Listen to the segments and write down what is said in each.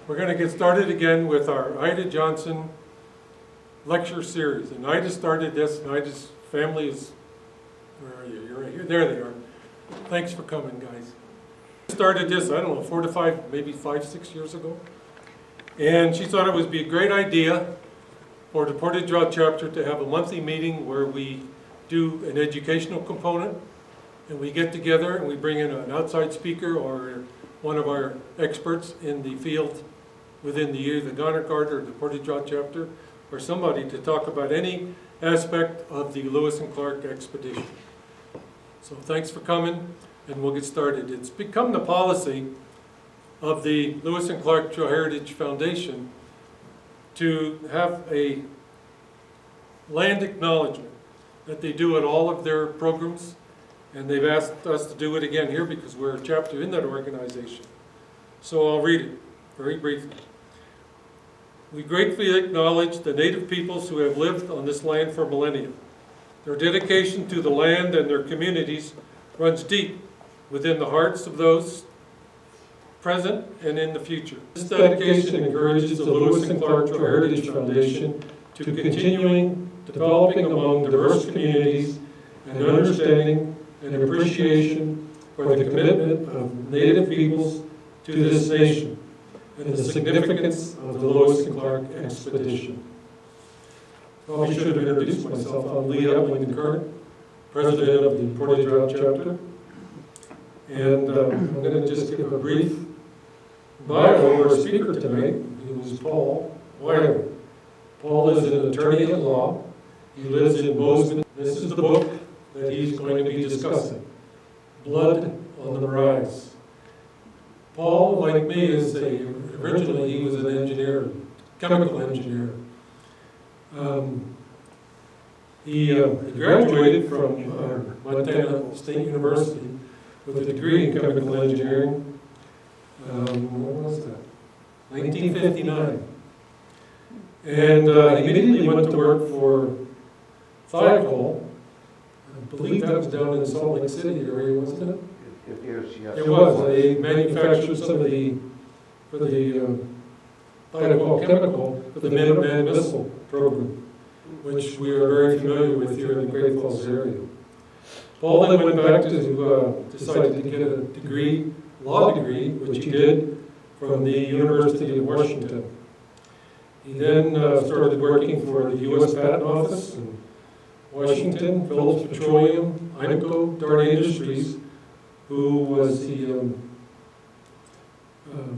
We're going to get started again with our Ida Johnson lecture series. And Ida started this, and Ida's family is, where are you? You're right here. There they are. Thanks for coming, guys. Started this, I don't know, 4 to 5, maybe 5, 6 years ago. And she thought it would be a great idea for the Portage Draw chapter to have a monthly meeting where we do an educational component, and we get together and we bring in an outside speaker or one of our experts in the field within the year, the Gunner Guard or the Portage Draw chapter, or somebody to talk about any aspect of the Lewis and Clark expedition. So thanks for coming, and we'll get started. It's become the policy of the Lewis and Clark Trail Heritage Foundation to have a land acknowledgement that they do at all of their programs, and they've asked us to do it again here because we're a chapter in that organization. So I'll read it very briefly. We gratefully acknowledge the Native peoples who have lived on this land for millennia. Their dedication to the land and their communities runs deep within the hearts of those present and in the future. This dedication encourages the Lewis and Clark Trail Heritage Foundation to continuing developing among diverse communities and understanding and appreciation for the commitment of Native peoples to this nation and the significance of the Lewis and Clark expedition. Probably should have introduced myself. I'm Lee Epling, the current president of the Portage Draw chapter. And I'm going to just give a brief bio of our speaker tonight, who is Paul Wylie. Paul is an attorney at law. He lives in Bozeman. This is the book that he's going to be discussing, Blood on the Rise. Paul, like me, originally he was an engineer, chemical engineer. He graduated from Montana State University with a degree in chemical engineering. When was that? 1959. And he immediately went to work for Thiokol. I believe that was down in the Salt Lake City area, wasn't it? It is, yes. It was. They manufactured some of the, for the Thiokol chemical for the Minuteman missile program, which we are very familiar with here in the Great Falls area. Paul then went back to decided to get a degree, law degree, which he did from the University of Washington. He then started working for the U.S. Patent Office in Washington, Phillips Petroleum, Idaho, Dart Industries, who was the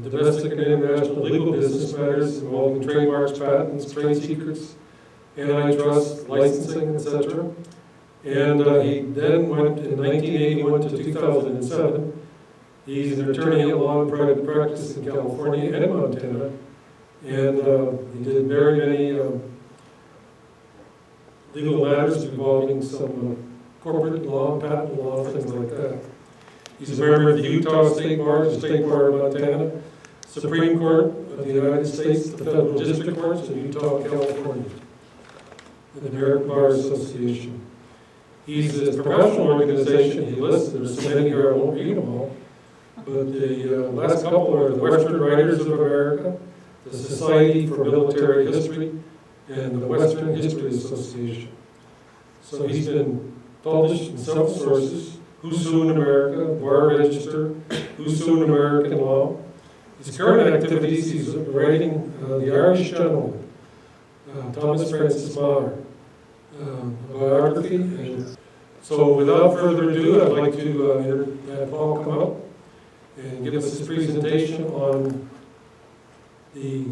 domestic and international legal business matters involving trademarks, patents, trade secrets, antitrust, licensing, etc. And he then went in 1981 to 2007. He's an attorney at law in private practice in California and Montana. And he did very many legal matters involving some corporate law, patent law, things like that. He's a member of the Utah State Bar, the State Bar of Montana, Supreme Court of the United States, the Federal District Courts in Utah and California, and the American Bar Association. He's his professional organization. He lists, there's so many here, I won't read them all, but the last couple are the Western Writers of America, the Society for Military History, and the Western History Association. So he's been published in several sources: Who's Who in America, Bar Register, Who's Who in American Law. His current activities, he's writing The Irish Gentleman, Thomas Francis Meagher, a biography. And so without further ado, I'd like to have Paul come up and give us his presentation on the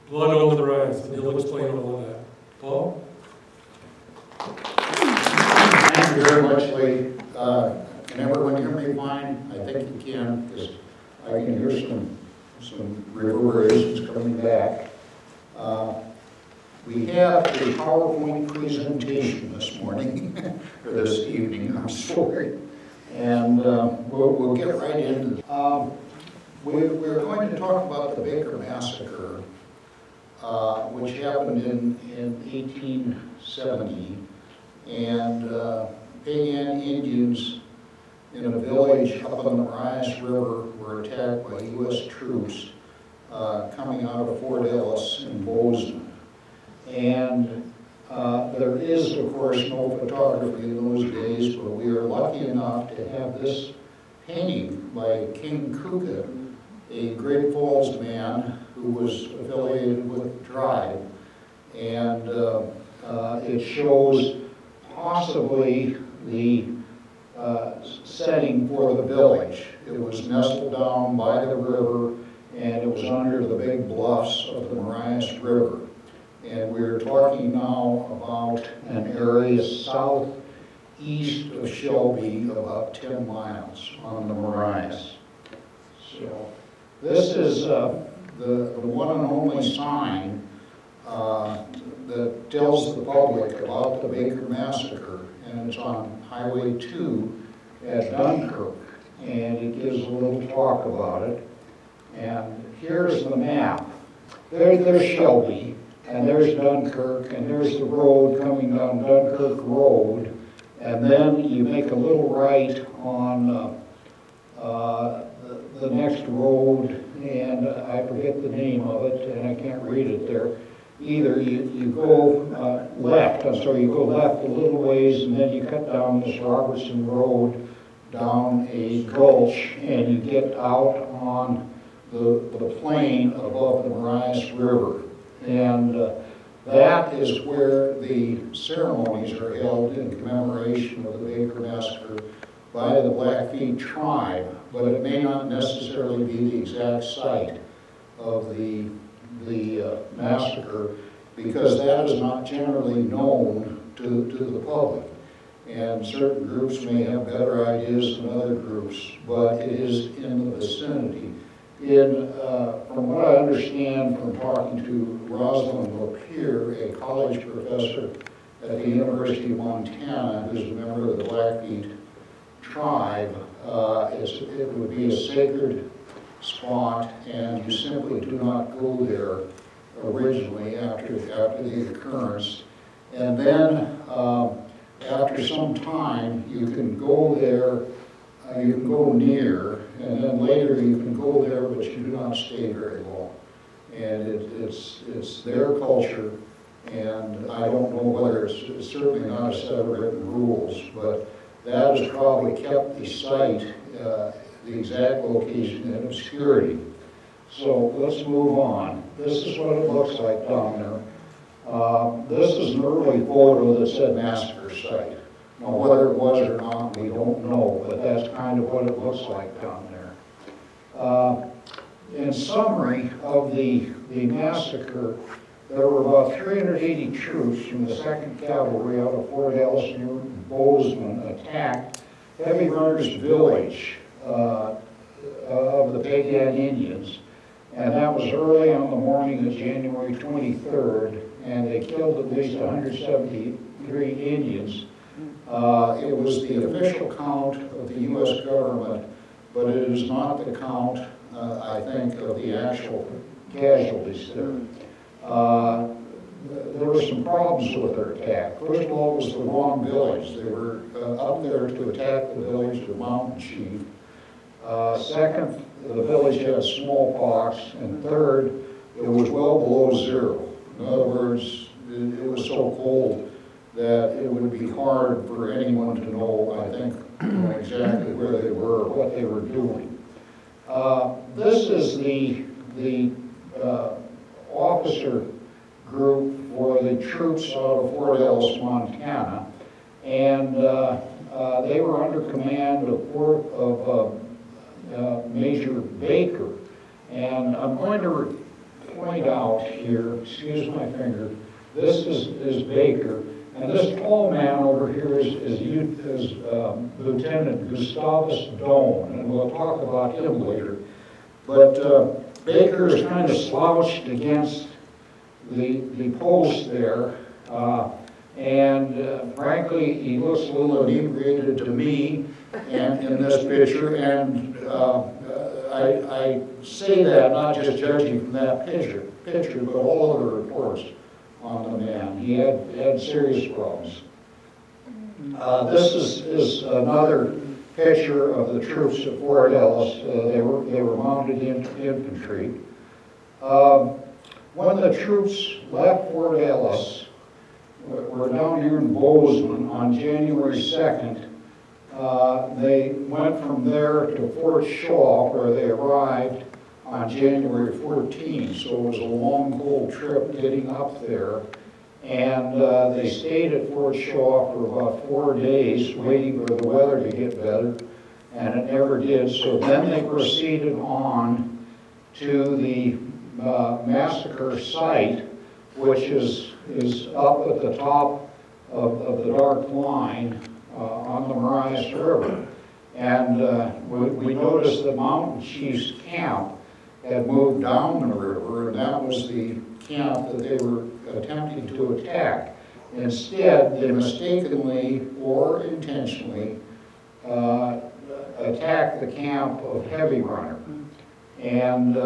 Blood on the Rise, and he'll explain all of that. Paul? Thank you very much, Lee. Can everyone hear me fine? I think you can, because I can hear some reverberations coming back. We have a PowerPoint presentation this morning, or this evening, I'm sorry. And we'll get right into it. We're going to talk about the Baker Massacre, which happened in 1870. And Piegan Indians in a village up on the Marias River were attacked by U.S. troops coming out of Fort Ellis in Bozeman. And there is, of course, no photography in those days, but we are lucky enough to have this painting by King Kuka, a Great Falls man who was affiliated with the tribe. And it shows possibly the setting for the village. It was nestled down by the river, and it was under the big bluffs of the Marias River. And we're talking now about an area southeast of Shelby, about 10 miles on the Marias. So this is the one and only sign that tells the public about the Baker Massacre, and it's on Highway 2 at Dunkirk, and it gives a little talk about it. And here's the map. There's Shelby, and there's Dunkirk, and there's the road coming down Dunkirk Road, and then you make a little right on the next road, and I forget the name of it, and I can't read it there. Either you go left, you go left a little ways, and then you cut down this Robertson Road down a gulch, and you get out on the plain above the Marias River. And that is where the ceremonies are held in commemoration of the Baker Massacre by the Blackfeet tribe, but it may not necessarily be the exact site of the massacre, because that is not generally known to the public. And certain groups may have better ideas than other groups, but it is in the vicinity. From what I understand from talking to Rosalind Lapeer, a college professor at the University of Montana, who's a member of the Blackfeet tribe, it would be a sacred spot, and you simply do not go there originally after the occurrence. And then after some time, you can go there, you can go near, and then later you can go there, but you do not stay very long. And it's their culture, and I don't know whether it's certainly not a set of written rules, but that has probably kept the site, the exact location in obscurity. So let's move on. This is what it looks like down there. This is an early photo that said massacre site. Now, whether it was or not, we don't know, but that's kind of what it looks like down there. In summary of the massacre, there were about 380 troops from the 2nd Cavalry out of Fort Ellis near Bozeman attacked Heavy Runners Village of the Piegan Indians, and that was early on the morning of January 23rd, and they killed at least 173 Indians. It was the official count of the U.S. government, but it is not the count, I think, of the actual casualties there. There were some problems with their attack. First of all, it was the wrong village. They were up there to attack the village of Mountain Chief. Second, the village had smallpox. And third, it was well below zero. In other words, it was so cold that it would be hard for anyone to know, I think, exactly where they were or what they were doing. This is the officer group for the troops out of Fort Ellis, Montana, and they were under command of Major Baker. And I'm going to point out here, excuse my finger, this is Baker, and this tall man over here is Lieutenant Gustavus Doan, and we'll talk about him later. But Baker is kind of slouched against the post there, and frankly, he looks a little inebriated to me and in this picture, and I say that not just judging from that picture, but all of the reports on the man. He had serious problems. This is another picture of the troops at Fort Ellis. They were mounted infantry. When the troops left Fort Ellis, we're down here in Bozeman on January 2nd. They went from there to Fort Shaw, where they arrived on January 14th. So it was a long, cold trip getting up there. And they stayed at Fort Shaw for about 4 days, waiting for the weather to get better, and it never did. So then they proceeded on to the massacre site, which is up at the top of the dark line on the Marias River. And we noticed the Mountain Chief's camp had moved down the river, and that was the camp that they were attempting to attack. Instead, they mistakenly or intentionally attacked the camp of Heavy Runner. And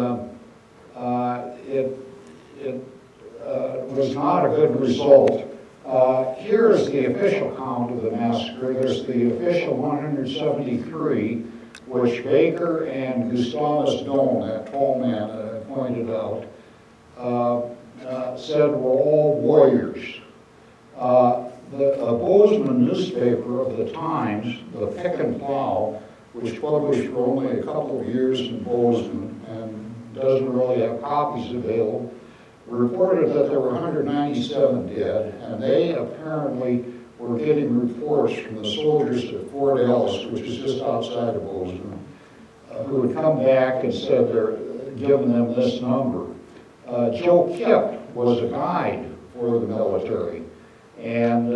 it was not a good result. Here is the official count of the massacre. There's the official 173, which Baker and Gustavus Doan, that tall man that I pointed out, said were all warriors. The Bozeman newspaper of the times, the Pick and Plow, which published for only a couple of years in Bozeman and doesn't really have copies available, reported that there were 197 dead, and they apparently were getting reports from the soldiers at Fort Ellis, which is just outside of Bozeman, who had come back and said they're giving them this number. Joe Kipp was a guide for the military, and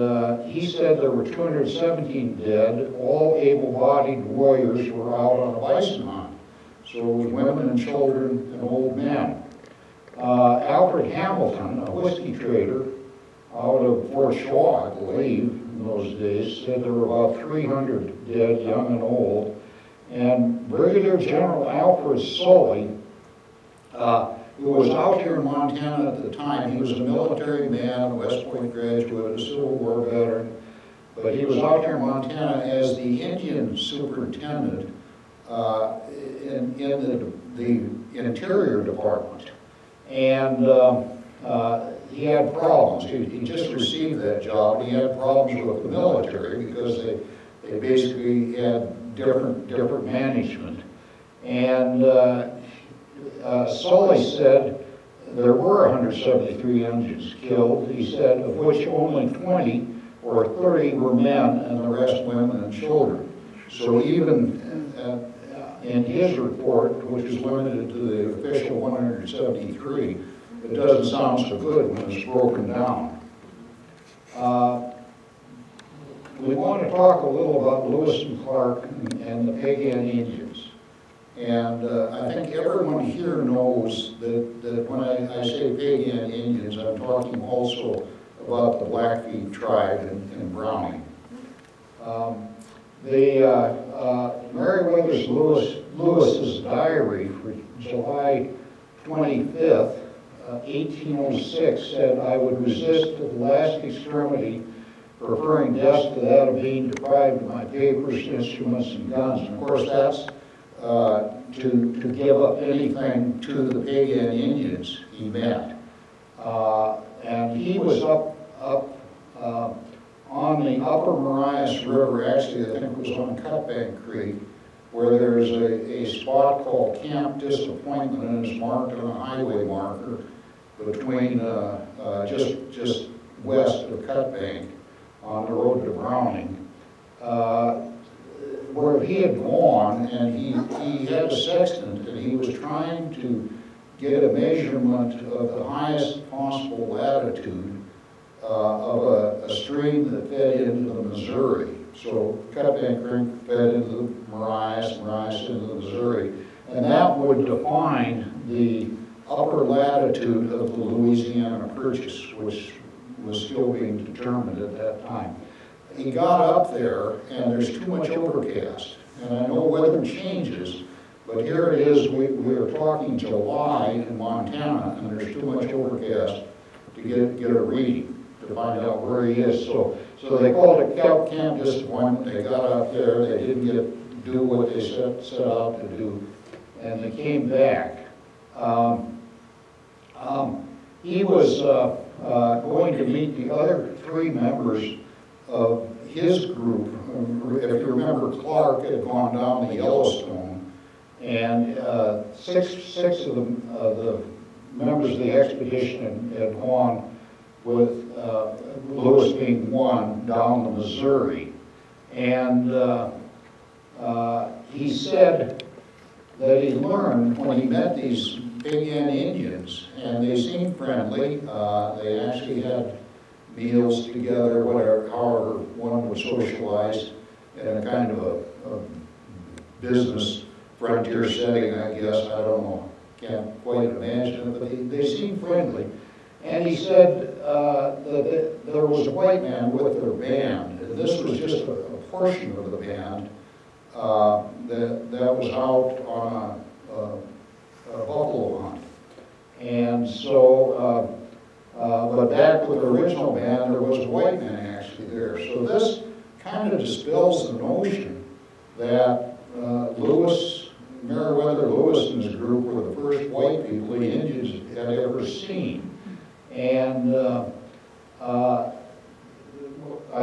he said there were 217 dead. All able-bodied warriors were out on a bison hunt. So it was women and children and old men. Alfred Hamilton, a whiskey trader out of Fort Shaw, I believe, in those days, said there were about 300 dead, young and old. And Brigadier General Alfred Sully, who was out here in Montana at the time, he was a military man, a West Point graduate, a Civil War veteran, but he was out here in Montana as the Indian superintendent in the Interior Department. And he had problems. He just received that job. He had problems with the military because they basically had different management. And Sully said there were 173 Indians killed. He said of which only 20 or 30 were men and the rest women and children. So even in his report, which is limited to the official 173, it doesn't sound so good when it's broken down. We want to talk a little about Lewis and Clark and the Piegan Indians. And I think everyone here knows that when I say Piegan Indians, I'm talking also about the Blackfeet tribe in Browning. Meriwether Lewis's diary for July 25th, 1806 said, "I would resist to the last extremity, preferring death to that of being deprived of my papers, instruments, and guns." And of course, that's to give up anything to the Piegan Indians he met. And he was up on the upper Marias River, actually I think it was on Cutbank Creek, where there's a spot called Camp Disappointment, and it's marked on a highway marker between just west of Cutbank on the road to Browning, where he had gone, and he had a sextant, and he was trying to get a measurement of the highest possible latitude of a stream that fed into the Missouri. So Cutbank Creek fed into the Marias into the Missouri, and that would define the upper latitude of the Louisiana Purchase, which was still being determined at that time. He got up there, and there's too much overcast. And I know weather changes, but here it is, we are talking July in Montana, and there's too much overcast to get a reading, to find out where he is. So they called it Camp Disappointment. They got up there, they didn't do what they set out to do, and they came back. He was going to meet the other 3 members of his group. If you remember, Clark had gone down the Yellowstone, and six of the members of the expedition had gone, with Lewis being one, down the Missouri. And he said that he learned when he met these Piegan Indians, and they seemed friendly. They actually had meals together, however one would socialize in a kind of a business frontier setting, I guess. I don't know, can't quite imagine it, but they seemed friendly. And he said that there was a white man with their band, and this was just a portion of the band that was out on a buffalo hunt. And so, but back with the original band, there was a white man actually there. So this kind of dispels the notion that Meriwether Lewis and his group were the first white people the Indians had ever seen. And I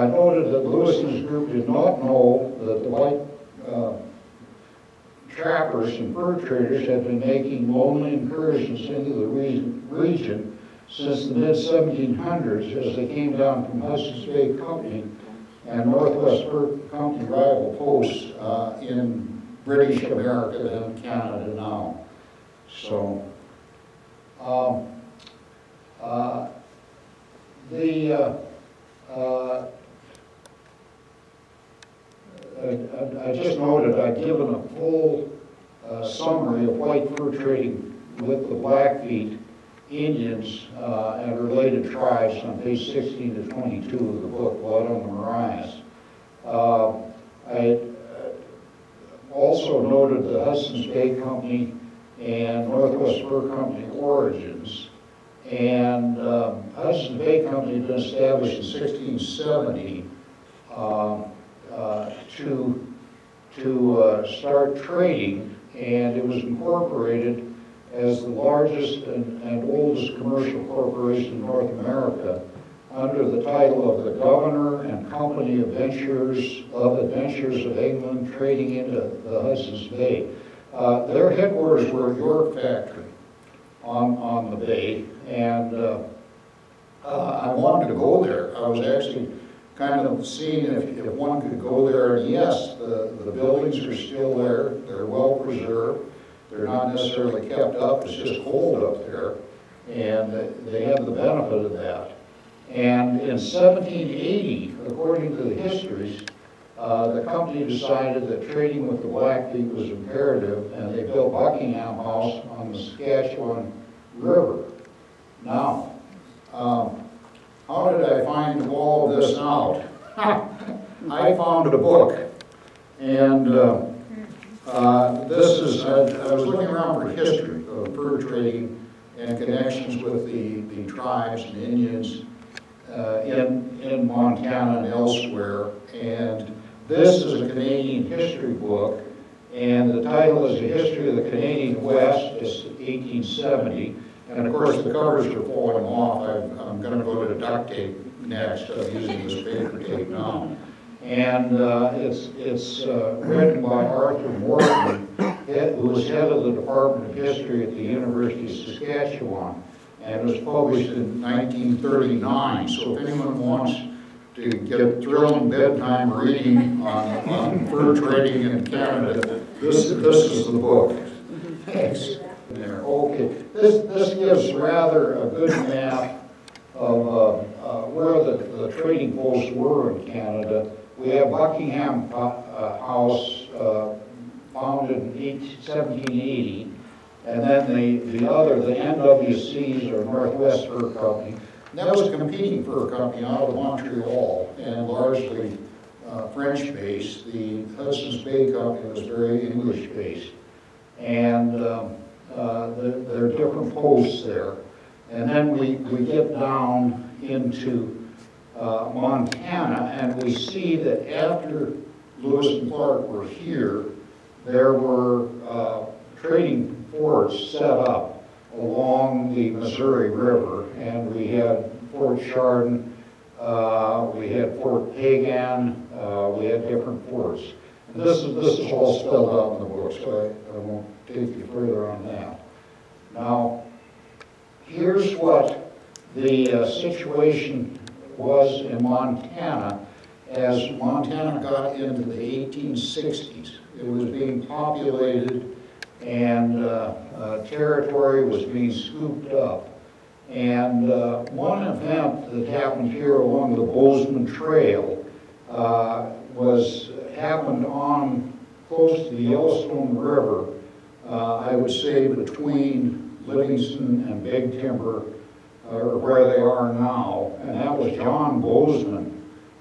noted that Lewis and his group did not know that the white trappers and fur traders had been making lonely incursions into the region since the mid-1700s as they came down from Hudsons Bay Company and Northwest Fur Company rival posts in British America and Canada now. So, I just noted I'd given a full summary of white fur trading with the Blackfeet Indians and related tribes on page 16 to 22 of the book, Blood on the Marias. I also noted the Hudsons Bay Company and Northwest Fur Company origins. And Hudsons Bay Company had been established in 1670 to start trading, and it was incorporated as the largest and oldest commercial corporation in North America under the title of the Governor and Company of Adventurers of England, trading into the Hudson's Bay. Their headquarters were at York Factory on the bay, and I wanted to go there. I was actually kind of seeing if one could go there, and yes, the buildings are still there. They're well preserved. They're not necessarily kept up. It's just cold up there, and they have the benefit of that. And in 1780, according to the histories, the company decided that trading with the Blackfeet was imperative, and they built Buckingham House on the Saskatchewan River. Now, how did I find all of this out? I found a book, and this is, I was looking around for history of fur trading and connections with the tribes and Indians in Montana and elsewhere, and this is a Canadian history book, and the title is A History of the Canadian West. It's 1870, and of course the covers are falling off. I'm going to go to duct tape next. I'm using this paper tape now. And it's written by Arthur Morton, who was head of the Department of History at the University of Saskatchewan, and it was published in 1939. So if anyone wants to get thrilling bedtime reading on fur trading in Canada, this is the book. Thanks. There. Okay. This gives rather a good map of where the trading posts were in Canada. We have Buckingham House, founded in 1780, and then the NWCs, or Northwest Fur Company. And that was a competing fur company out of Montreal, and largely French-based. The Hudson's Bay Company was very English-based. And there are different posts there. And then we get down into Montana, and we see that after Lewis and Clark were here, there were trading forts set up along the Missouri River, and we had Fort Chardon, we had Fort Piegan, we had different forts. And this is all spelled out in the book, so I won't take you further on that. Now, here's what the situation was in Montana as Montana got into the 1860s. It was being populated and territory was being scooped up. And one event that happened here along the Bozeman Trail happened on close to the Yellowstone River, I would say between Livingston and Big Timber, or where they are now, and that was John Bozeman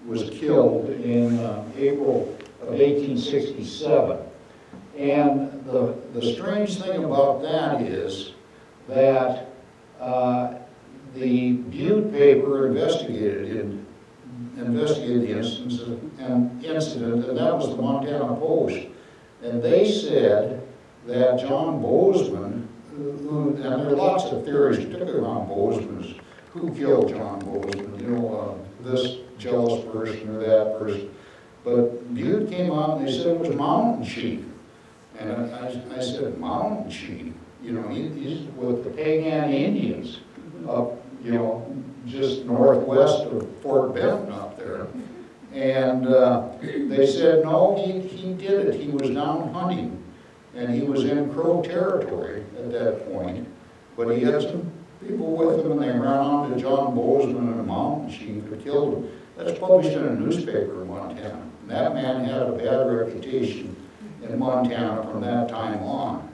was killed in April of 1867. And the strange thing about that is that the Butte paper investigated the incident, and that was the Montana Post. And they said that John Bozeman, and there are lots of theories, particularly around Bozeman, who killed John Bozeman, this jealous person or that person. But Butte came out and they said it was Mountain Chief. And I said, Mountain Chief? He's with the Piegan Indians up, just northwest of Fort Benton up there. And they said, no, he did it. He was down hunting, and he was in Crow territory at that point. But he had some people with him, and they ran on to John Bozeman and the Mountain Chief who killed him. That's published in a newspaper in Montana. And that man had a bad reputation in Montana from that time on.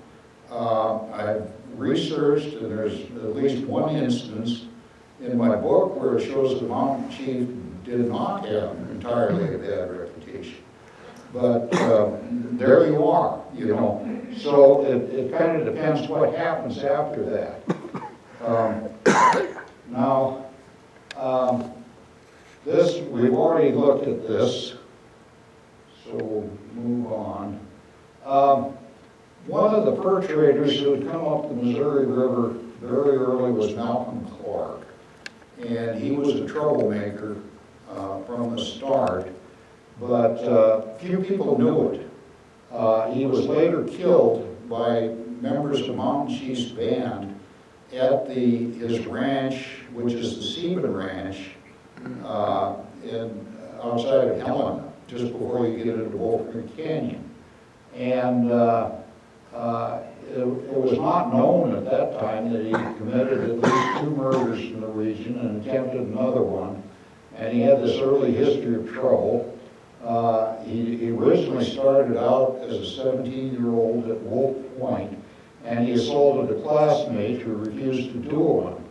I've researched, and there's at least one instance in my book where it shows the Mountain Chief did not have entirely a bad reputation. But there you are, So it kind of depends what happens after that. Now, this, we've already looked at this, so we'll move on. One of the fur traders who had come up the Missouri River very early was Malcolm Clark. And he was a troublemaker from the start, but few people knew it. He was later killed by members of Mountain Chief's band at his ranch, which is the Seaman Ranch, outside of Helena, just before you get into Wolf Creek Canyon. And it was not known at that time that he committed at least 2 murders in the region and attempted another one. And he had this early history of trouble. He originally started out as a 17-year-old at Wolf Point, and he assaulted a classmate who refused to duel him.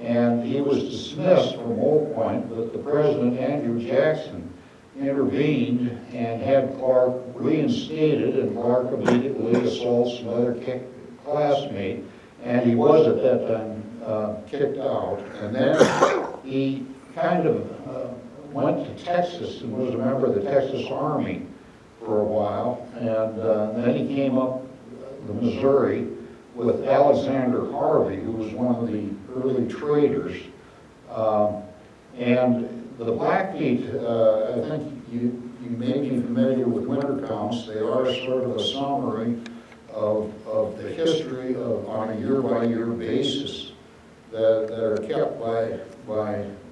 And he was dismissed from Wolf Point, but the president, Andrew Jackson, intervened and had Clark reinstated, and Clark immediately assaults another classmate, and he was at that time kicked out. And then he kind of went to Texas and was a member of the Texas Army for a while, and then he came up the Missouri with Alexander Harvey, who was one of the early traders. And the Blackfeet, I think you may be familiar with winter counts. They are sort of a summary of the history on a year-by-year basis that are kept by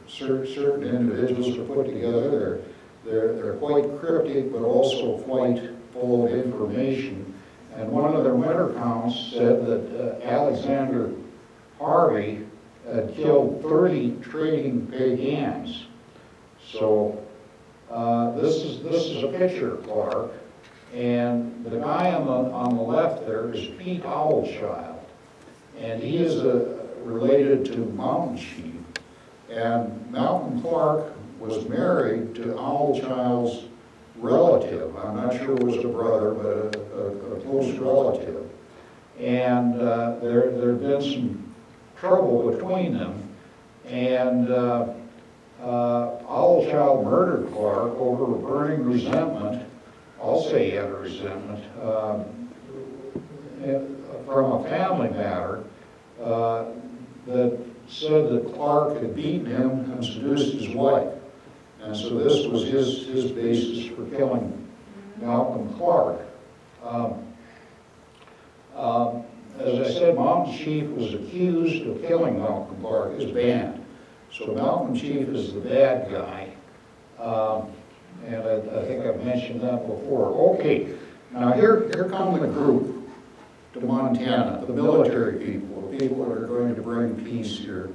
certain individuals to put together. They're quite cryptic, but also quite full of information. And one of their winter counts said that Alexander Harvey had killed 30 trading Piegans. So this is a picture of Clark, and the guy on the left there is Pete Owlchild, and he is related to Mountain Chief. And Malcolm Clark was married to Owlchild's relative. I'm not sure it was a brother, but a close relative. And there had been some trouble between them, and Owlchild murdered Clark over burning resentment I'll say he had a resentment, from a family matter, that said that Clark had beaten him and seduced his wife. And so this was his basis for killing Malcolm Clark. As I said, Mountain Chief was accused of killing Malcolm Clark, his band. So Malcolm Chief is the bad guy. And I think I've mentioned that before. Okay, now here come the group to Montana, the military people, the people that are going to bring peace here.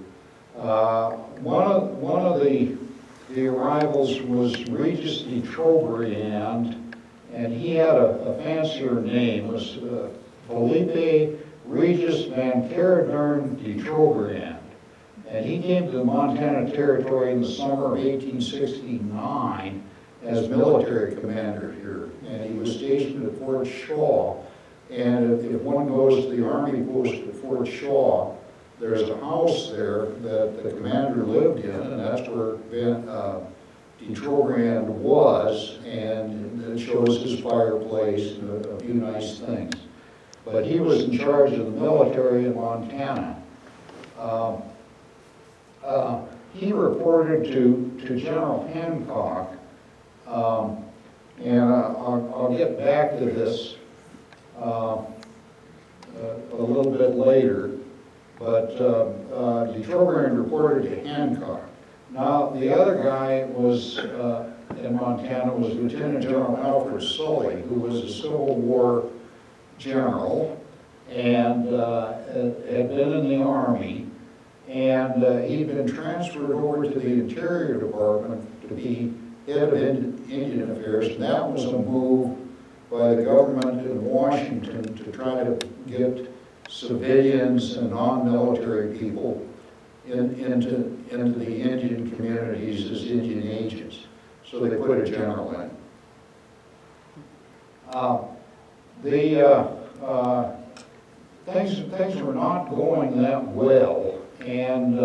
One of the arrivals was Regis de Trobriand, and he had a fancier name. It was Felipe Regis van Caradern de Trobriand. And he came to the Montana Territory in the summer of 1869 as military commander here. And he was stationed at Fort Shaw. And if one goes to the Army post at Fort Shaw, there's a house there that the commander lived in, and that's where de Trobriand was, and it shows his fireplace and a few nice things. But he was in charge of the military in Montana. He reported to General Hancock, and I'll get back to this a little bit later, but de Trobriand reported to Hancock. Now, the other guy was in Montana was Lieutenant General Alfred Sully, who was a Civil War general and had been in the Army, and he'd been transferred over to the Interior Department to be head of Indian Affairs, and that was a move by the government in Washington to try to get civilians and non-military people into the Indian communities as Indian agents. So they put a general in. Things were not going that well, and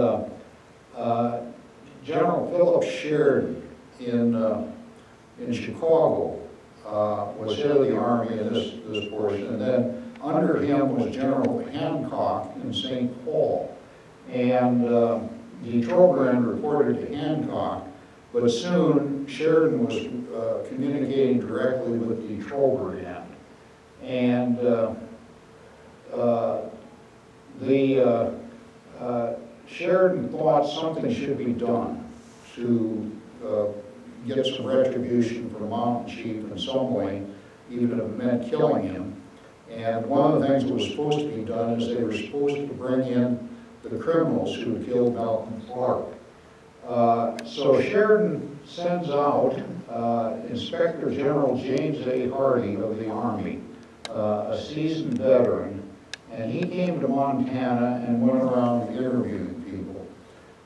General Phillips Sheridan in Chicago was head of the Army in this portion, and then under him was General Hancock in St. Paul. And de Trobriand reported to Hancock, but soon Sheridan was communicating directly with de Trobriand. And Sheridan thought something should be done to get some retribution for the Mountain Chief in some way, even if it meant killing him. And one of the things that was supposed to be done is they were supposed to bring in the criminals who had killed Malcolm Clark. So Sheridan sends out Inspector General James A. Hardy of the Army, a seasoned veteran, and he came to Montana and went around interviewing people.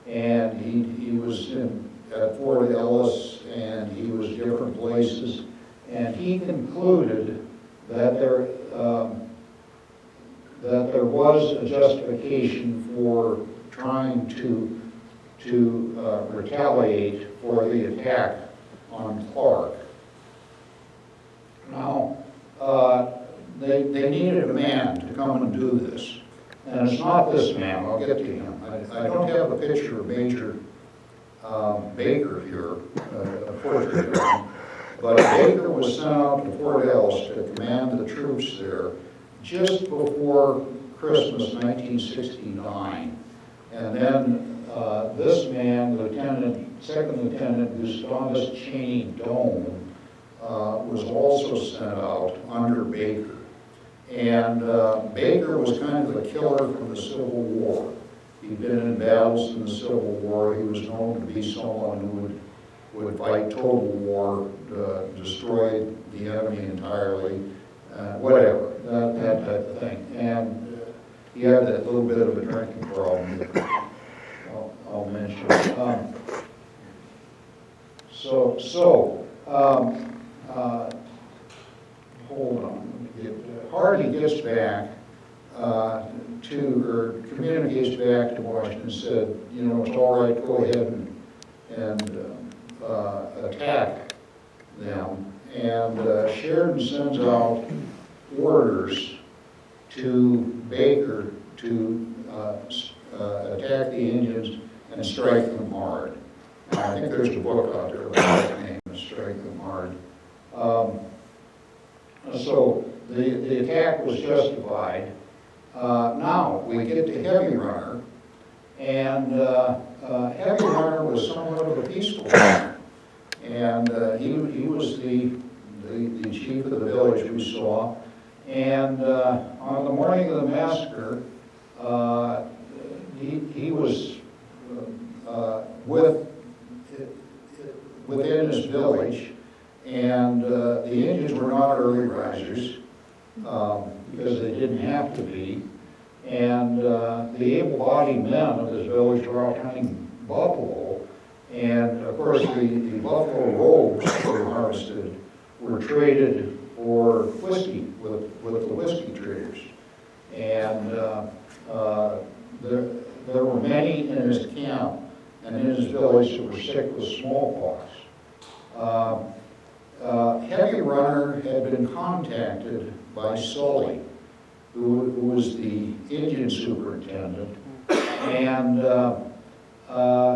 And he was at Fort Ellis, and he was different places, and he concluded that there was a justification for trying to retaliate for the attack on Clark. Now, they needed a man to come and do this, and it's not this man. I'll get to him. I don't have a picture of Major Baker here, a portrait of him, but Baker was sent out to Fort Ellis to command the troops there just before Christmas 1969. And then this man, Second Lieutenant Gustavus Cheney Doan, was also sent out under Baker. And Baker was kind of a killer from the Civil War. He'd been in battles in the Civil War. He was known to be someone who would fight total war, destroy the enemy entirely, whatever, that type of thing. And he had that little bit of a drinking problem that I'll mention. Hold on. Hardy gets back communicates back to Washington and said, you know, it's all right, go ahead and attack them. and Sheridan sends out orders to Baker to attack the Indians and strike them hard. And I think there's a book out there by that name, Strike Them Hard. So the attack was justified. Now we get to Heavy Runner, and Heavy Runner was somewhat of a peaceful man, and he was the chief of the village we saw. And on the morning of the massacre, he was within his village, and the Indians were not early risers because they didn't have to be. And the able-bodied men of this village were out hunting buffalo, and of course the buffalo robes that were harvested were traded for whiskey with the whiskey traders. And there were many in his camp and in his village that were sick with smallpox. Heavy Runner had been contacted by Sully, who was the Indian superintendent, and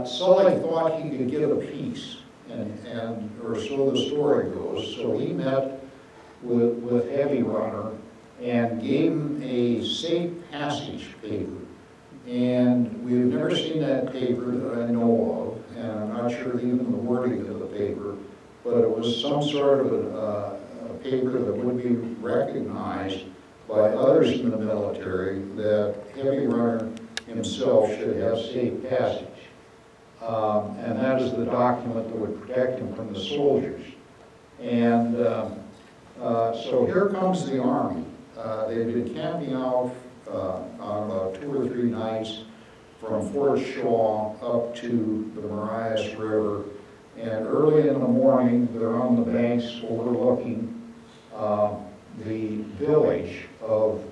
Sully thought he could get a peace, or so the story goes. So he met with Heavy Runner and gave him a safe passage paper. And we've never seen that paper that I know of, and I'm not sure even the wording of the paper, but it was some sort of a paper that would be recognized by others in the military that Heavy Runner himself should have safe passage. And that is the document that would protect him from the soldiers. And so here comes the Army. They've been camping out on about 2 or 3 nights from Fort Shaw up to the Marias River. And early in the morning, they're on the banks overlooking the village of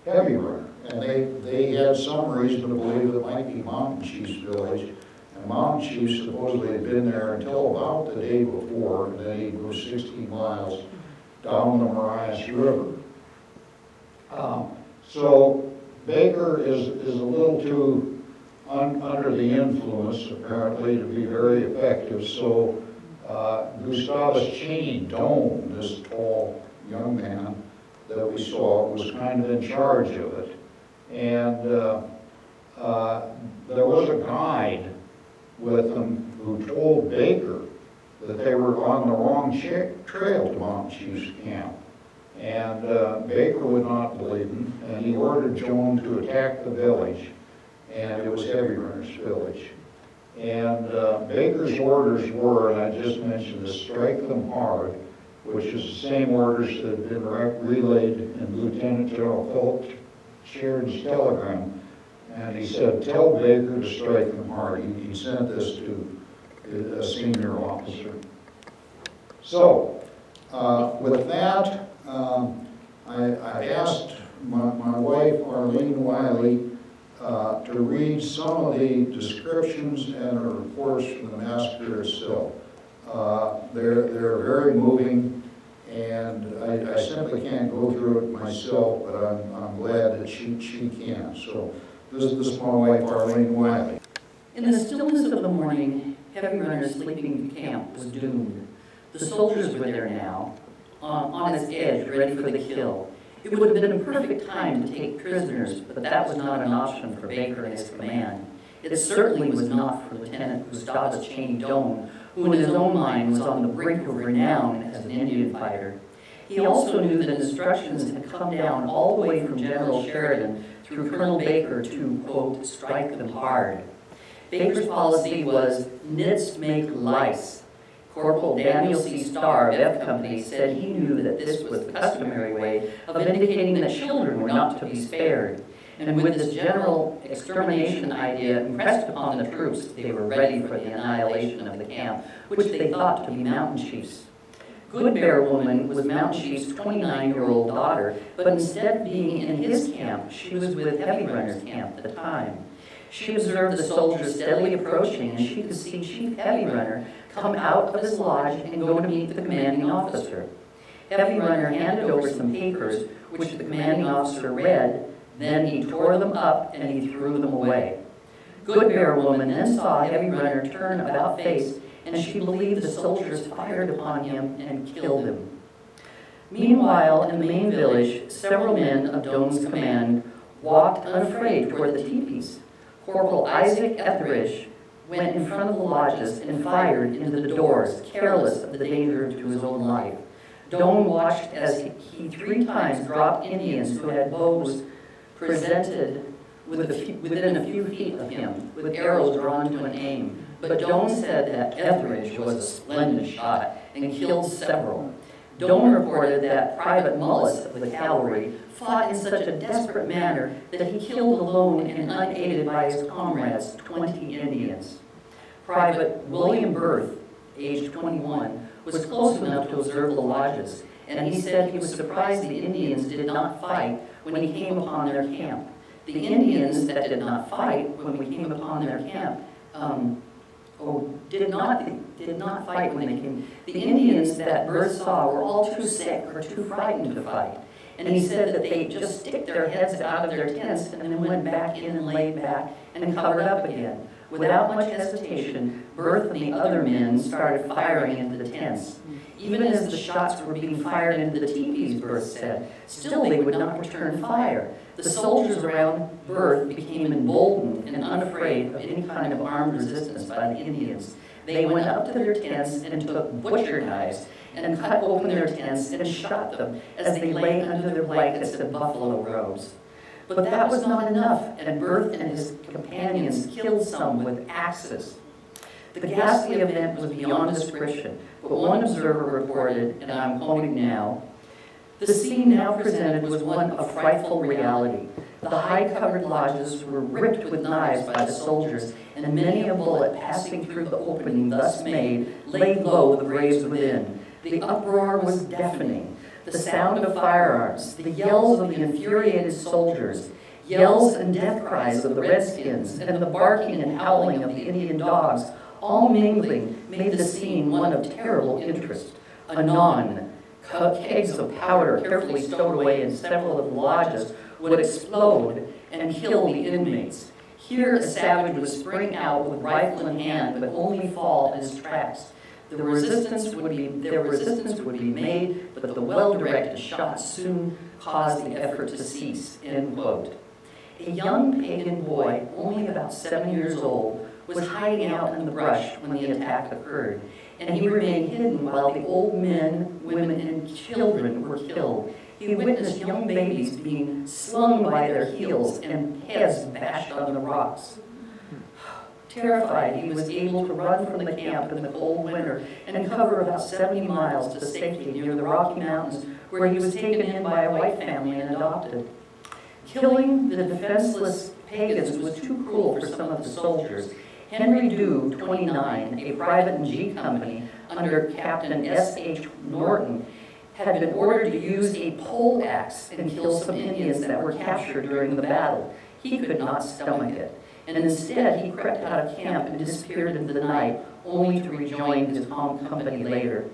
Heavy Runner. And they had some reason to believe it might be Mountain Chief's village. And Mountain Chief supposedly had been there until about the day before, and then he'd go 16 miles down the Marias River. So Baker is a little too under the influence, apparently, to be very effective. So Gustavus Cheney Doane, this tall young man that we saw, was kind of in charge of it. And there was a guide with them who told Baker that they were on the wrong trail to Mountain Chief's camp. And Baker would not believe him, and he ordered Joan to attack the village, and it was Heavy Runner's village. And Baker's orders were, and I just mentioned this, strike them hard, which is the same orders that had been relayed in Lieutenant General Phillips Sheridan's telegram. And he said, tell Baker to strike them hard. He sent this to a senior officer. So, with that, I asked my wife, Arlene Wylie, to read some of the descriptions and reports from the massacre itself. They're very moving, and I simply can't go through it myself, but I'm glad that she can. So this is my wife, Arlene Wylie. In the stillness of the morning, Heavy Runner's sleeping camp was doomed. The soldiers were there now, on its edge, ready for the kill. It would have been a perfect time to take prisoners, but that was not an option for Baker and his command. It certainly was not for Lieutenant Gustavus Cheney Doane, who in his own mind was on the brink of renown as an Indian fighter. He also knew that instructions had come down all the way from General Sheridan through Colonel Baker to, quote, strike them hard. Baker's policy was nits make lice. Corporal Daniel C. Starr of F Company said he knew that this was the customary way of indicating that children were not to be spared. And with this general extermination idea impressed upon the troops, they were ready for the annihilation of the camp, which they thought to be Mountain Chief's. Good Bear Woman was Mountain Chief's 29-year-old daughter, but instead of being in his camp, she was with Heavy Runner's camp at the time. She observed the soldiers steadily approaching, and she could see Chief Heavy Runner come out of his lodge and go to meet the commanding officer. Heavy Runner handed over some papers, which the commanding officer read. Then he tore them up and he threw them away. Good Bear Woman then saw Heavy Runner turn about face, and she believed the soldiers fired upon him and killed him. Meanwhile, in the main village, several men of Doan's command walked unafraid toward the teepees. Corporal Isaac Etheridge went in front of the lodges and fired into the doors, careless of the danger to his own life. Doan watched as he 3 times dropped Indians who had bows presented within a few feet of him, with arrows drawn to an aim. But Doan said that Etheridge was a splendid shot and killed several. Doan reported that Private Mullis of the cavalry fought in such a desperate manner that he killed alone and unaided by his comrades 20 Indians. Private William Berth, aged 21, was close enough to observe the lodges, and he said he was surprised the Indians did not fight when he came upon their camp. The Indians that did not fight when we came upon their camp, did not fight when they came. The Indians that Berth saw were all too sick or too frightened to fight. And he said that they just stick their heads out of their tents and then went back in and laid back and covered up again. Without much hesitation, Berth and the other men started firing into the tents. Even as the shots were being fired into the teepees, Berth said, still they would not return fire. The soldiers around Berth became emboldened and unafraid of any kind of armed resistance by the Indians. They went up to their tents and took butcher knives and cut open their tents and shot them as they lay under their blankets and buffalo robes. But that was not enough, and Berth and his companions killed some with axes. The ghastly event was beyond description, but one observer reported, and I'm quoting now, the scene now presented was one of frightful reality. The high-covered lodges were ripped with knives by the soldiers, and many a bullet passing through the opening thus made laid low the braves within. The uproar was deafening. The sound of firearms, the yells of the infuriated soldiers, yells and death cries of the redskins, and the barking and howling of the Indian dogs, all mingling, made the scene one of terrible interest. Anon, kegs of powder carefully stowed away in several of the lodges would explode and kill the inmates. Here a savage would spring out with rifle in hand, but only fall in his tracks. Their resistance would be made, but the well-directed shots soon caused the effort to cease, end quote. A young pagan boy, only about 7 years old, was hiding out in the brush when the attack occurred, and he remained hidden while the old men, women, and children were killed. He witnessed young babies being slung by their heels and heads bashed on the rocks. Terrified, he was able to run from the camp in the cold winter and cover about 70 miles to safety near the Rocky Mountains, where he was taken in by a white family and adopted. Killing the defenseless pagans was too cruel for some of the soldiers. Henry Dew, 29, a private in G Company under Captain S.H. Norton, had been ordered to use a pole axe and kill some Indians that were captured during the battle. He could not stomach it, and instead he crept out of camp and disappeared into the night, only to rejoin his home company later.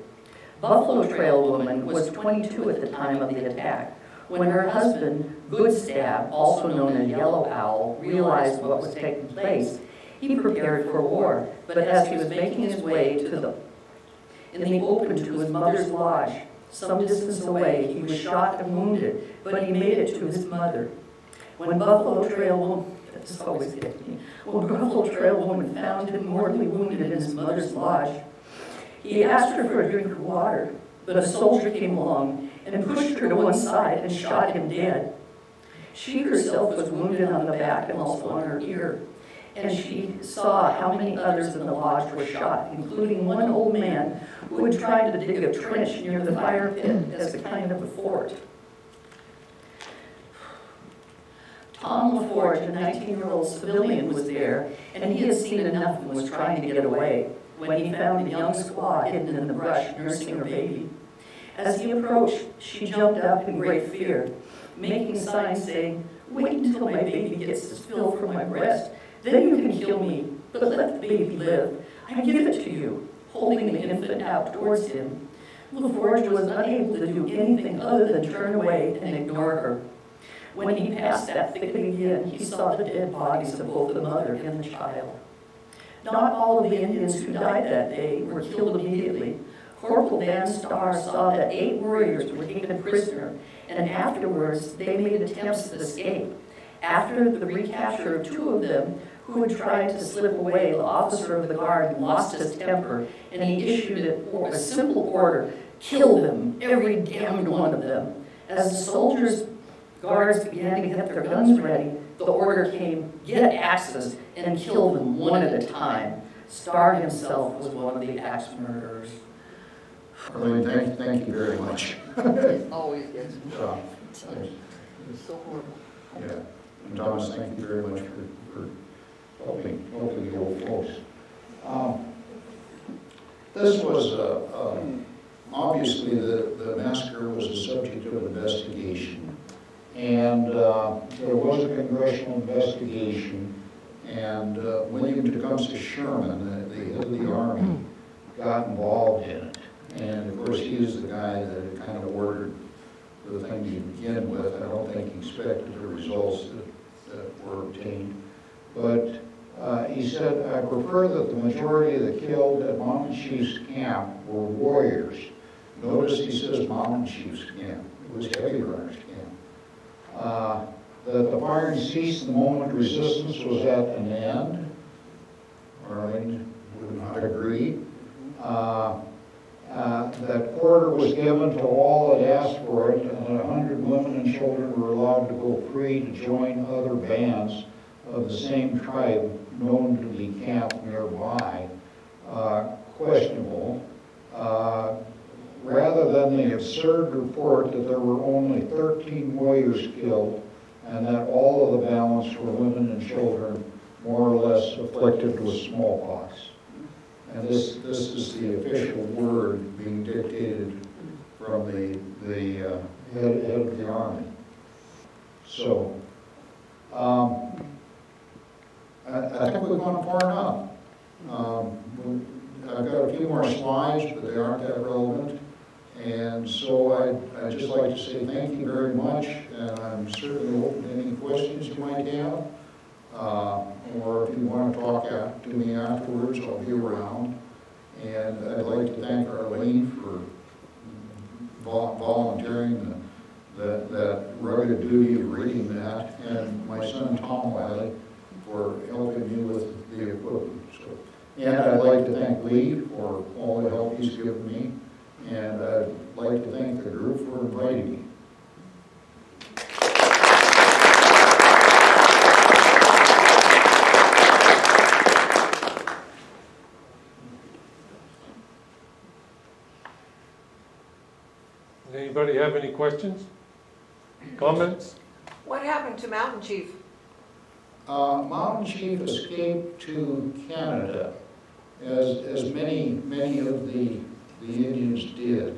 Buffalo Trail Woman was 22 at the time of the attack. When her husband, Good Stab, also known as Yellow Owl, realized what was taking place, he prepared for war, but as he was making his way in the open to his mother's lodge, some distance away, he was shot and wounded, but he made it to his mother. When Buffalo Trail Woman found him mortally wounded in his mother's lodge, he asked her for a drink of water, but a soldier came along and pushed her to one side and shot him dead. She herself was wounded on the back and also on her ear, and she saw how many others in the lodge were shot, including one old man who had tried to dig a trench near the fire pit as a kind of a fort. Tom LaForge, a 19-year-old civilian, was there, and he had seen enough and was trying to get away when he found a young squaw hidden in the brush nursing her baby. As he approached, she jumped up in great fear, making signs saying, "Wait until my baby gets his fill from my breast. Then you can kill me, but let the baby live. I give it to you. holding the infant out towards him, LaForge was unable to do anything other than turn away and ignore her. When he passed that thicket again, he saw the dead bodies of both the mother and the child. Not all of the Indians who died that day were killed immediately. Corporal Dan Starr saw that 8 warriors were taken prisoner, and afterwards they made attempts at escape. After the recapture of 2 of them, who had tried to slip away, the officer of the guard lost his temper, and he issued a simple order: kill them, every damned one of them. As the soldiers' guards began to get their guns ready, the order came: get axes and kill them one at a time. Starr himself was one of the axe murderers. Arlene, thank you very much. Always gets so horrible. Yeah, and Thomas, thank you very much for helping the old folks. This was, obviously the massacre was a subject of investigation. And there was a congressional investigation, and William Tecumseh Sherman, the head of the Army, got involved in it. And of course, he is the guy that kind of ordered the thing to begin with. I don't think he expected the results that were obtained. But he said, I prefer that the majority of the killed at Mountain Chief's camp were warriors. Notice he says Mountain Chief's camp. It was Heavy Runner's camp. That the firing ceased the moment resistance was at an end. Arlene would not agree. That quarter was given to all that asked for it, and 100 women and children were allowed to go free to join other bands of the same tribe known to be camped nearby. Questionable. Rather than the absurd report that there were only 13 warriors killed and that all of the balance were women and children more or less afflicted with smallpox. And this is the official word being dictated from the head of the Army. So, I think we've gone far enough. I've got a few more slides, but they aren't that relevant. And so I'd just like to say thank you very much, and I'm certainly open to any questions you might have. Or if you want to talk to me afterwards, I'll be around. And I'd like to thank Arlene for volunteering that rugged duty of reading that, and my son Paul Wylie for helping me with the equipment. So, and I'd like to thank Lee for all the help he's given me, and I'd like to thank the group for inviting me. Anybody have any questions? Comments? What happened to Mountain Chief? Mountain Chief escaped to Canada, as many of the Indians did.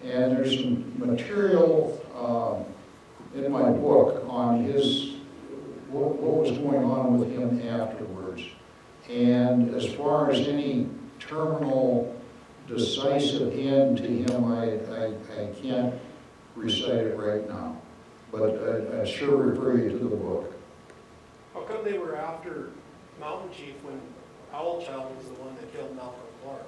And there's some material in my book on what was going on with him afterwards. And as far as any terminal decisive end to him, I can't recite it right now. But I sure refer you to the book. How come they were after Mountain Chief when Owlchild was the one that killed Malcolm Clark?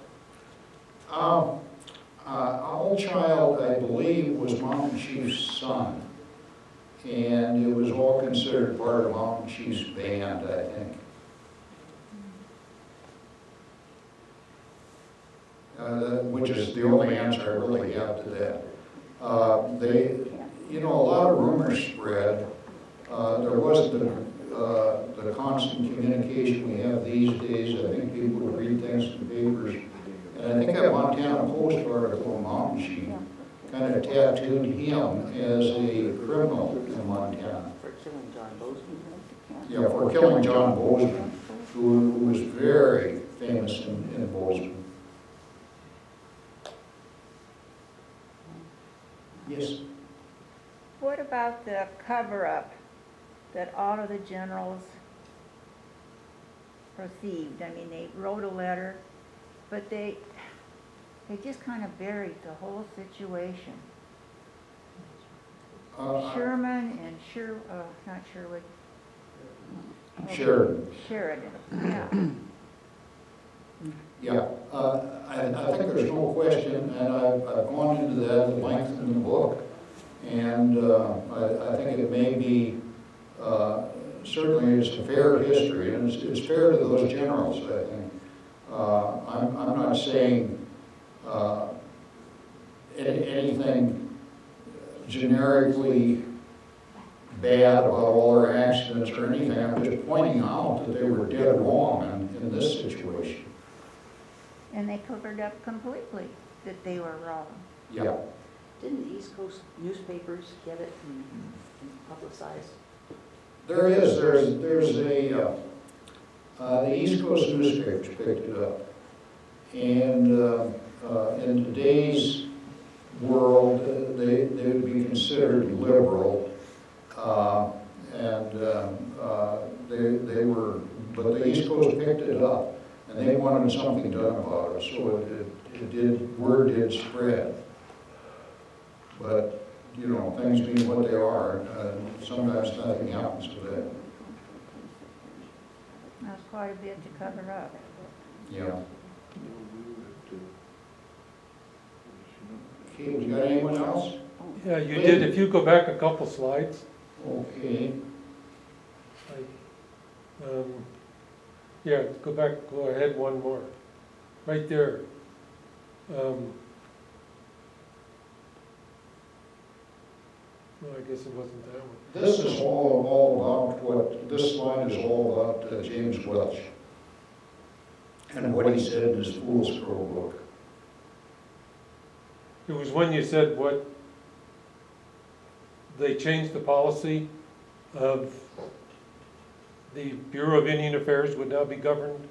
Owlchild, I believe, was Mountain Chief's son. And it was all considered part of Mountain Chief's band, I think. Which is the only answer I really have to that. A lot of rumors spread. There wasn't the constant communication we have these days. I think people would read things in the papers. And I think that Montana Post article on Mountain Chief kind of tattooed him as a criminal in Montana. For killing John Bozeman? Yeah, for killing John Bozeman, who was very famous in Bozeman. Yes. What about the cover-up that all of the generals received? I mean, they wrote a letter, but They just kind of buried the whole situation. Uh, Not Sherwood. Sheridan. Sheridan, yeah. Yeah, I think there's no question, and I've gone into that at length in the book, and I think it may be, certainly it's a fair history, and it's fair to those generals, I think. I'm not saying anything generically bad about all their accidents or anything. I'm just pointing out that they were dead wrong in this situation. And they covered up completely that they were wrong. Yeah. Didn't the East Coast newspapers get it and publicize? There's a, the East Coast newspapers picked it up. And in today's world, they would be considered liberal. They were, but the East Coast picked it up, and they wanted something done about it, so word did spread. But, you know, things being what they are, sometimes nothing happens to them. That's quite a bit to cover up. Yeah. Okay, we got anyone else? Yeah, you did, if you go back a couple slides. Okay. Yeah, go ahead one more. Right there. No, I guess it wasn't that one. This is all about this slide is all about James Welch and what he said in his Fool's Crow book. It was when you said what, they changed the policy of the Bureau of Indian Affairs would now be governed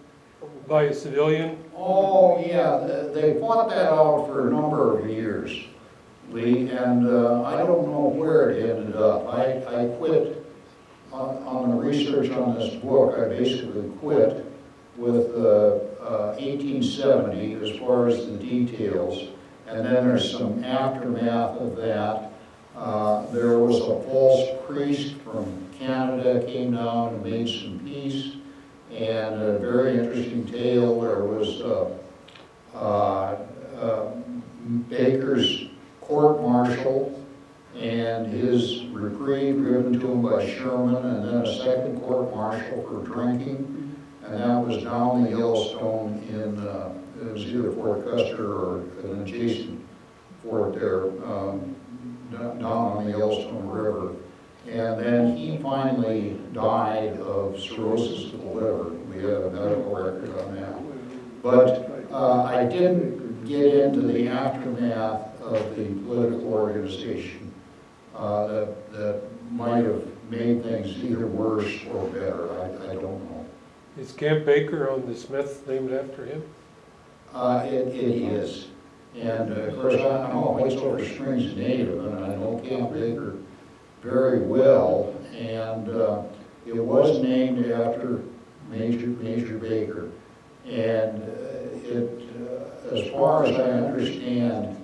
by a civilian. Oh, yeah, they fought that out for a number of years, Lee, and I don't know where it ended up. I quit on the research on this book. I basically quit with 1870 as far as the details, and then there's some aftermath of that. There was a false priest from Canada came down and made some peace, and a very interesting tale. There was Baker's court-martial and his reprieve given to him by Sherman, and then a second court-martial for drinking, and that was down the Yellowstone in, it was either Fort Custer or an adjacent fort there, down on the Yellowstone River. And then he finally died of cirrhosis of the liver. We have a medical record on that. But I didn't get into the aftermath of the political organization that might have made things either worse or better. I don't know. Is Camp Baker on the Smith named after him? It is. And of course, I'm a White Silver Springs native, and I know Camp Baker very well, and it was named after Major Baker. And as far as I understand,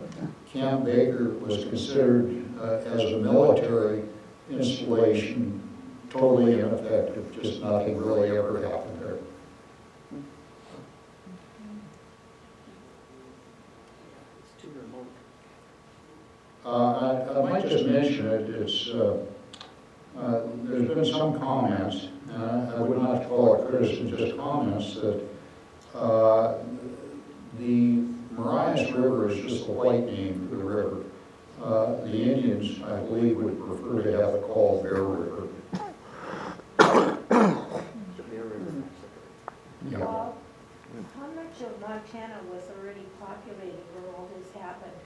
Camp Baker was considered as a military installation totally ineffective, just nothing really ever happened there. It's too remote. I might just mention it, there's been some comments, I would not call it criticism, just comments, that the Marias River is just a white name for the river. The Indians, I believe, would prefer to have it called Bear River. Yeah. How much of Montana was already populated where all this happened?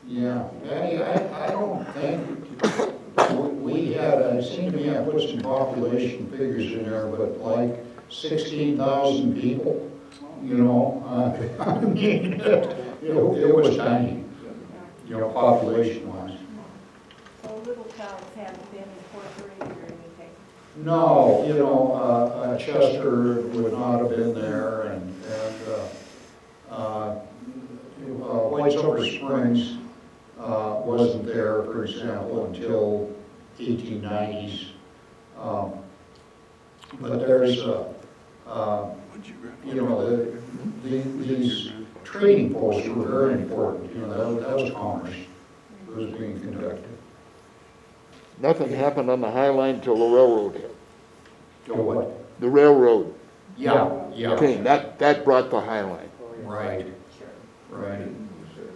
Yeah, Patty, I don't think we had, it seemed to me I put some population figures in there, but like 16,000 people, you know, I mean, it was tiny, you know, population-wise. So little towns haven't been incorporated or anything? No, you know, Chester would not have been there, and White Silver Springs wasn't there, for example, until 1890s. But there's, these trading posts were very important. That was commerce that was being conducted. Nothing happened on the High Line till the railroad hit. So what? The railroad Yeah. came, that brought the High Line. Right. Right.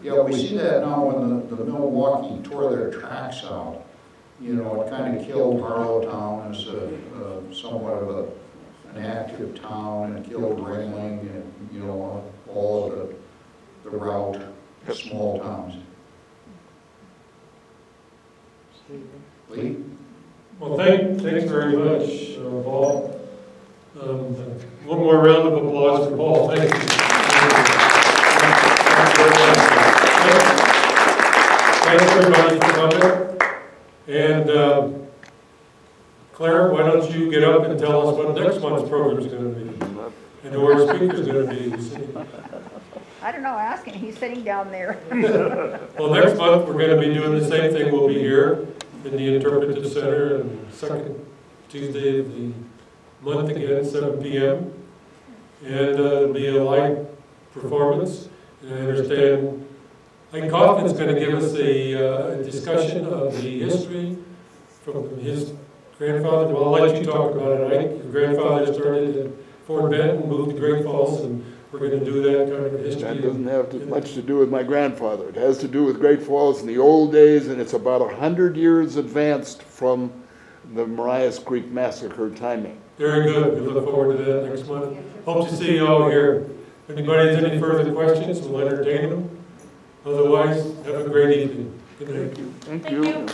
Yeah, we see that now when the Milwaukee tore their tracks out. It kind of killed Harlowtown as somewhat of an active town, and killed Ringling and, all of the route, small towns. Lee? Well, thanks very much, Paul. One more round of applause for Paul. Thank you. Thanks everybody for coming. And Claire, why don't you get up and tell us what next month's program is going to be, and who our speaker is going to be. I don't know, ask him, he's sitting down there. Well, next month, we're going to be doing the same thing. We'll be here in the Interpretive Center on the second Tuesday of the month again, 7 p.m. And it'll be a live performance. And I understand Ike Kaufman's going to give us a discussion of the history from his grandfather. Well, I'll let you talk about it, Ike. Your grandfather started at Fort Benton, moved to Great Falls, and we're going to do that kind of history. That doesn't have much to do with my grandfather. It has to do with Great Falls in the old days, and it's about 100 years advanced from the Marias Creek Massacre timing. Very good. We look forward to that next month. Hope to see you all here. If anybody has any further questions, we'll entertain them. Otherwise, have a great evening. Good night. Thank you.